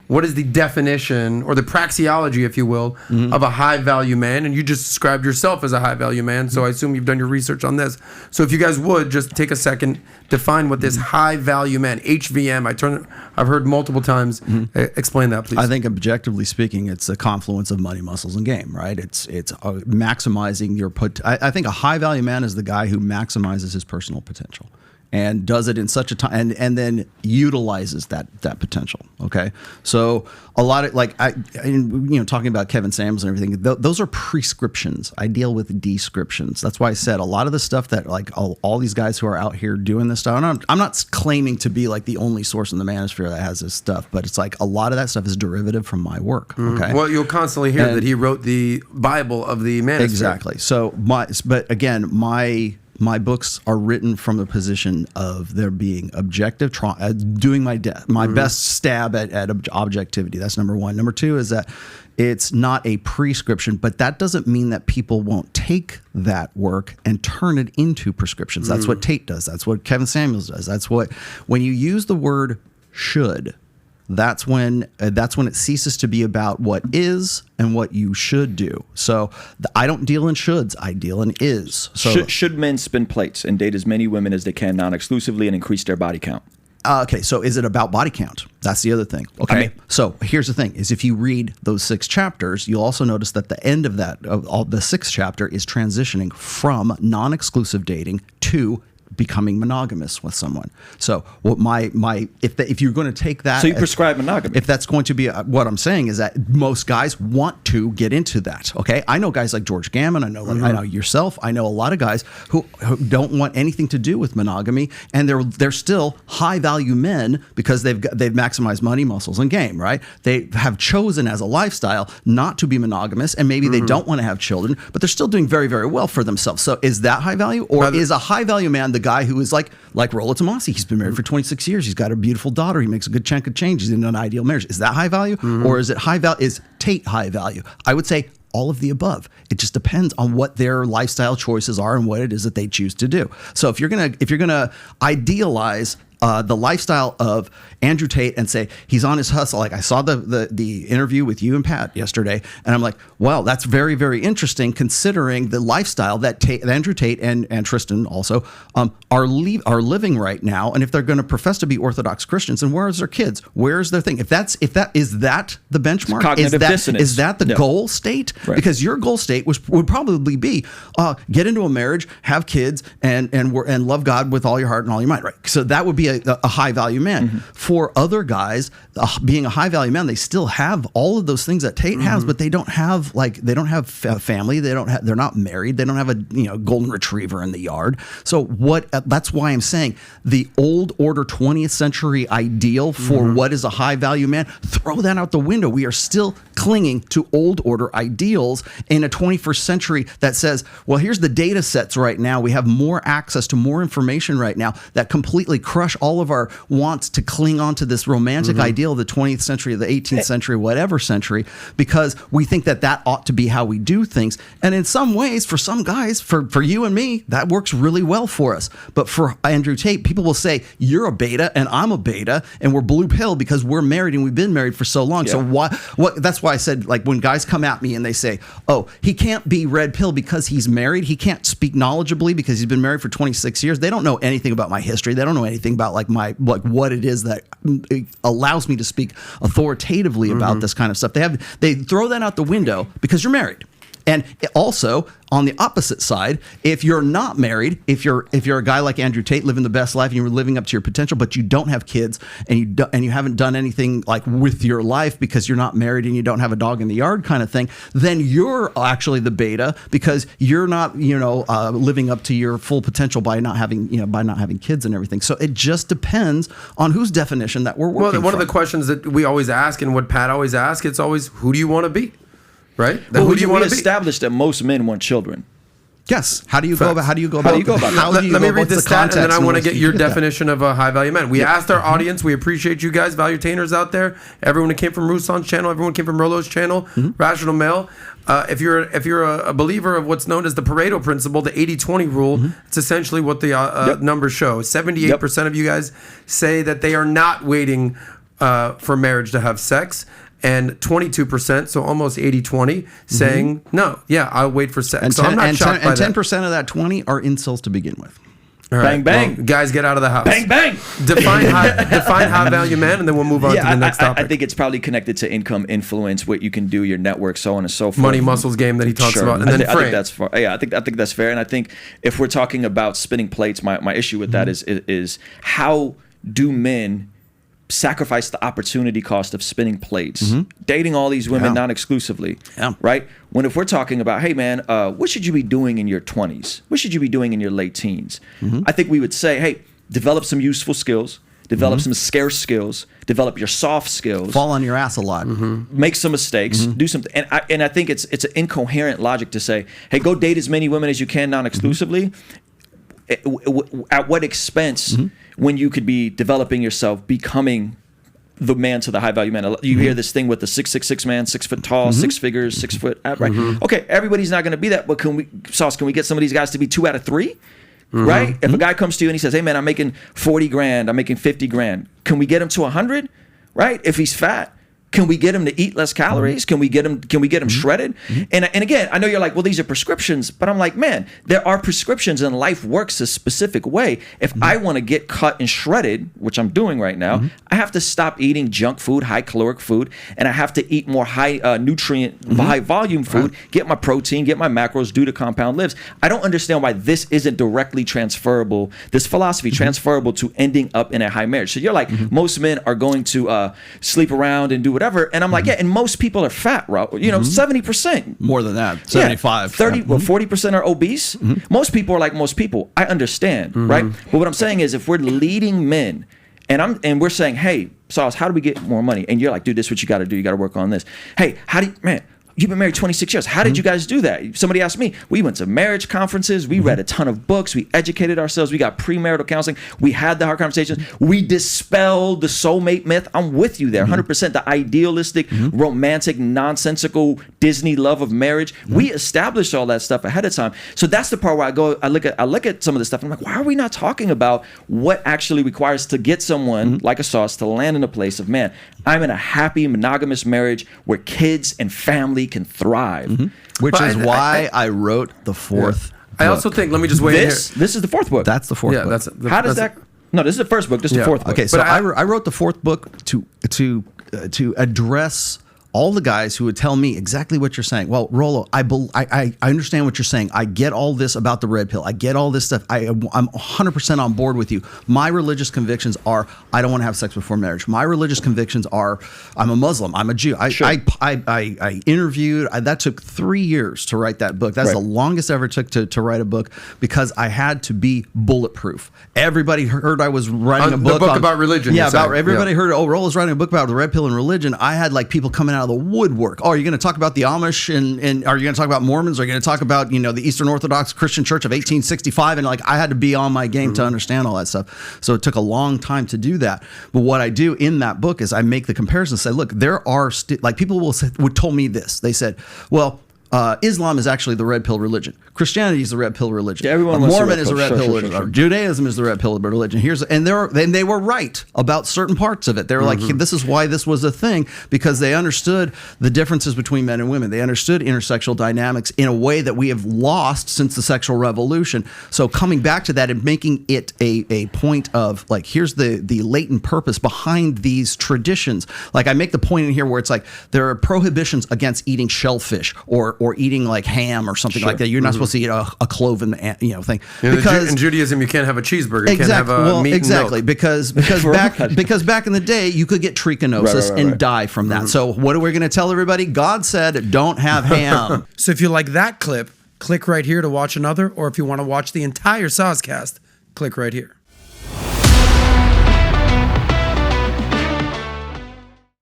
what is the definition or the praxeology, if you will, of a high value man? And you just described yourself as a high value man, so I assume you've done your research on this. So if you guys would just take a second, define what this high value man, HVM, I've heard multiple times. Explain that, please. I think objectively speaking, it's a confluence of money, muscles, and game, right? It's maximizing your I think a high value man is the guy who maximizes his personal potential and does it in such a time and then utilizes that potential. Okay, so a lot of talking about Kevin Samuels and everything, those are prescriptions. I deal with descriptions. That's why I said a lot of the stuff that like all these guys who are out here doing this stuff. I'm not claiming to be like the only source in the manosphere that has this stuff, but it's like a lot of that stuff is derivative from my work. Okay, well, you'll constantly hear that he wrote the Bible of the manosphere. Exactly. So but again, my books are written from the position of there being objective, doing my best stab at objectivity. That's number one. Number two is that it's not a prescription, but that doesn't mean that people won't take that work and turn it into prescriptions. That's what Tate does. That's what Kevin Samuels does. That's when you use the word should, that's when it ceases to be about what is and what you should do. So I don't deal in shoulds, I deal in is. So should men spin plates and date as many women as they can non-exclusively and increase their body count? Okay, so is it about body count? That's the other thing. Okay, so here's the thing: is if you read those 6 chapters, you'll also notice that the end of the 6th chapter is transitioning from non-exclusive dating to becoming monogamous with someone. So what if you're going to take that, so you prescribe monogamy. If that's going to be what I'm saying is that most guys want to get into that. Okay, I know guys like George Gammon. I know yourself. I know a lot of guys who don't want anything to do with monogamy, and they're still high value men because they've maximized money, muscles, and game. Right? They have chosen as a lifestyle not to be monogamous, and maybe they don't want to have children, but they're still doing very, very well for themselves. So is that high value, or is a high value man the guy who is like Rollo Tomassi? He's been married for 26 years. He's got a beautiful daughter. He makes a good chunk of change. He's in an ideal marriage. Is that high value, or is it high value? Is Tate high value? I would say all of the above. It just depends on what their lifestyle choices are and what it is that they choose to do. So if you're gonna idealize the lifestyle of Andrew Tate and say he's on his hustle. Like I saw the interview with you and Pat yesterday, and I'm like, wow, that's very, very interesting considering the lifestyle that Andrew Tate and Tristan also are living right now. And if they're going to profess to be Orthodox Christians, and where is their kids? Where's their thing? Is that the benchmark? Cognitive dissonance. Is that the goal state? Right. Because your goal state would probably be get into a marriage, have kids, and love God with all your heart and all your mind. Right. So that would be a high value man. For other guys, being a high value man, they still have all of those things that Tate has, but they don't have family. They're not married. They don't have a golden retriever in the yard. So that's why I'm saying the old order 20th century ideal for what is a high value man, throw that out the window. We are still clinging to old order ideals in a 21st century that says, well, here's the data sets right now. We have more access to more information right now that completely crush all of our wants to cling on to this romantic ideal of the 20th century, the 18th century, whatever century, because we think that ought to be how we do things. And in some ways, for some guys, for you and me, that works really well for us. But for Andrew Tate, people will say, you're a beta and I'm a beta and we're blue pill because we're married and we've been married for so long. Yeah. So that's why I said, like, when guys come at me and they say, oh, he can't be red pill because he's married. He can't speak knowledgeably because he's been married for 26 years. They don't know anything about my history. They don't know anything about what it is that allows me to speak authoritatively about this kind of stuff. They throw that out the window because you're married. And also, on the opposite side, if you're not married, if you're a guy like Andrew Tate living the best life and you're living up to your potential, but you don't have kids and you haven't done anything like with your life because you're not married and you don't have a dog in the yard kind of thing, then you're actually the beta because you're not living up to your full potential by not having kids and everything. So it just depends on whose definition that we're working. Well, one of the questions that we always ask and what Pat always asks, it's always, who do you want to be? Right? Well, who do you want to be? We established that most men want children. Yes. How do you go about that? Let me read this stat, and then I want to get your definition of a high value man. We asked our audience. We appreciate you guys, Valuetainers out there. Everyone who came from Ruslan's channel, everyone who came from Rollo's channel, Rational Male. If you're a believer of what's known as the Pareto principle, the 80-20 rule, it's essentially what the numbers show. 78% of you guys say that they are not waiting for marriage to have sex, and 22%, so almost 80-20, saying, no, yeah, I'll wait for sex. And so I'm not shocked by that. 10% of that 20 are incels to begin with. All right, bang, bang. Well, guys, get out of the house. Bang, bang. Define high value man, and then we'll move on to the next topic. I think it's probably connected to income, influence, what you can do, your network, so on and so forth. Money muscles game that he talks about, and then I think that's fair. Yeah, I think that's fair. And I think if we're talking about spinning plates, my issue with that is how do men sacrifice the opportunity cost of spinning plates, dating all these women non-exclusively, right? When if we're talking about, hey man, what should you be doing in your 20s? What should you be doing in your late teens? I think we would say, hey, develop some useful skills, develop some scarce skills, develop your soft skills. Fall on your ass a lot. Make some mistakes, do something. And I think it's an incoherent logic to say, hey, go date as many women as you can non-exclusively. At what expense when you could be developing yourself, becoming the man to the high value man? You hear this thing with the 6'6" man, 6 foot tall, 6 figures, 6 foot, right? Okay, everybody's not going to be that, but can we get some of these guys to be 2 out of 3? Right? If a guy comes to you and he says, hey man, I'm making 40 grand, I'm making 50 grand. Can we get him to 100? Right? If he's fat, can we get him to eat less calories? Can we get him shredded? And again, I know you're like, well, these are prescriptions, but I'm like, man, there are prescriptions and life works a specific way. If I want to get cut and shredded, which I'm doing right now, I have to stop eating junk food, high caloric food, and I have to eat more high nutrient, high volume food, get my protein, get my macros, do the compound lives. I don't understand why this isn't directly transferable, this philosophy transferable to ending up in a high marriage. So you're like, most men are going to sleep around and do whatever, and I'm like, yeah, and most people are fat, Rob. 70%, more than that, 75, 30, 40% are obese. Most people are like most people. I understand, right? But what I'm saying is, if we're leading men, and we're saying, hey, Sauce, how do we get more money? And you're like, dude, this is what you got to do. You got to work on this. Hey, you've been married 26 years. How did you guys do that? Somebody asked me. We went to marriage conferences. We read a ton of books. We educated ourselves. We got premarital counseling. We had the hard conversations. We dispelled the soulmate myth. I'm with you there, 100%. The idealistic, romantic, nonsensical Disney love of marriage. We established all that stuff ahead of time. So that's the part where I look at some of this stuff. And I'm like, why are we not talking about what actually requires to get someone like a Sauce to land in a place of, man, I'm in a happy monogamous marriage where kids and family can thrive, which is why I wrote the fourth book. I also think, let me just weigh in here. This is the fourth book. That's the fourth book. How does that? No, this is the first book. This is the fourth book. Okay, so I wrote the fourth book to address all the guys who would tell me exactly what you're saying. Well, Rollo, I understand what you're saying. I get all this about the red pill. I get all this stuff. I'm 100% on board with you. My religious convictions are I don't want to have sex before marriage. My religious convictions are I'm a Muslim. I'm a Jew. I interviewed. That took 3 years to write that book. That's the longest ever took to write a book because I had to be bulletproof. Everybody heard I was writing a book about religion. Yeah, everybody heard, Rollo's writing a book about the red pill and religion. I had like people coming out of the woodwork. Oh, are you going to talk about the Amish and are you going to talk about Mormons? Are you going to talk about, the Eastern Orthodox Christian Church of 1865? And like, I had to be on my game to understand all that stuff. So it took a long time to do that. But what I do in that book is I make the comparison and say, look, there are like people would told me this. They said, well, Islam is actually the red pill religion. Christianity is the red pill religion. Yeah, Mormon is the red pill religion. Judaism is the red pill religion. And they were right about certain parts of it. They were like, this is why this was a thing, because they understood the differences between men and women. They understood intersexual dynamics in a way that we have lost since the sexual revolution. So coming back to that and making it a point of like, here's the latent purpose behind these traditions. Like I make the point in here where it's like there are prohibitions against eating shellfish or eating like ham or something like that. You're not supposed to eat a cloven, thing. Because in Judaism, you can't have a cheeseburger. You can't have meat and milk. Because back in the day, you could get trichinosis and die from that. So what are we going to tell everybody? God said, don't have ham. So if you like that clip, click right here to watch another. Or if you want to watch the entire Sauce Cast, click right here.